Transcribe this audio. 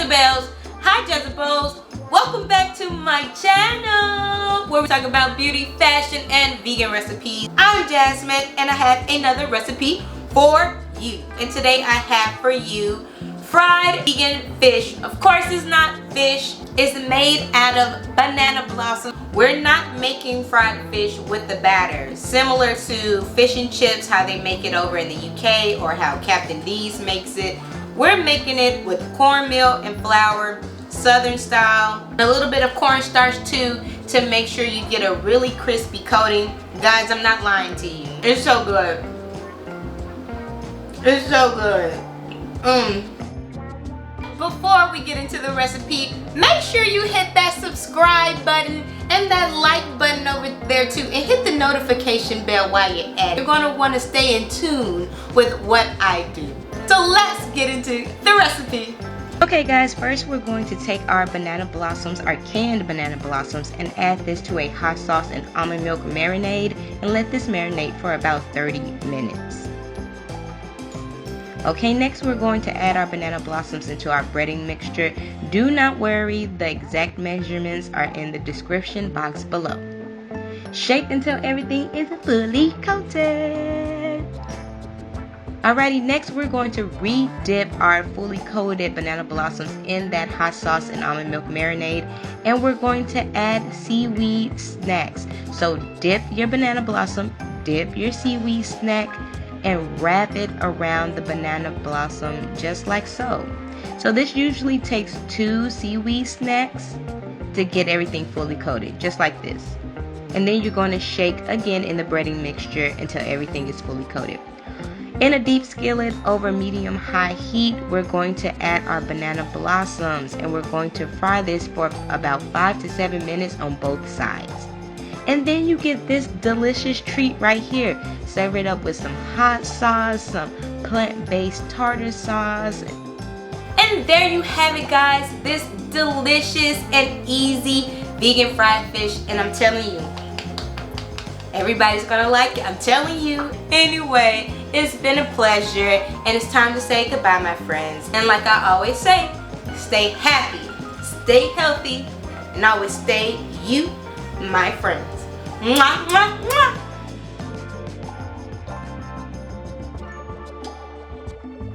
Jazza-belles. Hi Jazza-belles. Welcome back to my channel where we talk about beauty, fashion, and vegan recipes. I'm Jasmine and I have another recipe for you. And today I have for you fried vegan fish. Of course it's not fish. It's made out of banana blossom. We're not making fried fish with the batter. Similar to fish and chips, how they make it over in the UK or how Captain D's makes it. We're making it with cornmeal and flour, Southern style. A little bit of cornstarch too to make sure you get a really crispy coating. Guys, I'm not lying to you. It's so good. It's so good. Before we get into the recipe, make sure you hit that subscribe button and that like button over there too, and hit the notification bell while you're at it. You're gonna want to stay in tune with what I do. So let's get into the recipe. Okay guys, first we're going to take our banana blossoms, our canned banana blossoms, and add this to a hot sauce and almond milk marinade and let this marinate for about 30 minutes. Okay, next we're going to add our banana blossoms into our breading mixture. Do not worry, the exact measurements are in the description box below. Shake until everything is fully coated. Alrighty, next we're going to re-dip our fully coated banana blossoms in that hot sauce and almond milk marinade, and we're going to add seaweed snacks. So dip your banana blossom, dip your seaweed snack, and wrap it around the banana blossom just like so. So this usually takes 2 seaweed snacks to get everything fully coated, just like this. And then you're going to shake again in the breading mixture until everything is fully coated. In a deep skillet over medium-high heat, we're going to add our banana blossoms, and we're going to fry this for about 5 to 7 minutes on both sides. And then you get this delicious treat right here. Serve it up with some hot sauce, some plant-based tartar sauce. And there you have it, guys. This delicious and easy vegan fried fish. And I'm telling you, everybody's gonna like it. I'm telling you. Anyway, it's been a pleasure. And it's time to say goodbye, my friends. And like I always say, stay happy, stay healthy, and always stay you, my friends. Mwah, mwah, mwah.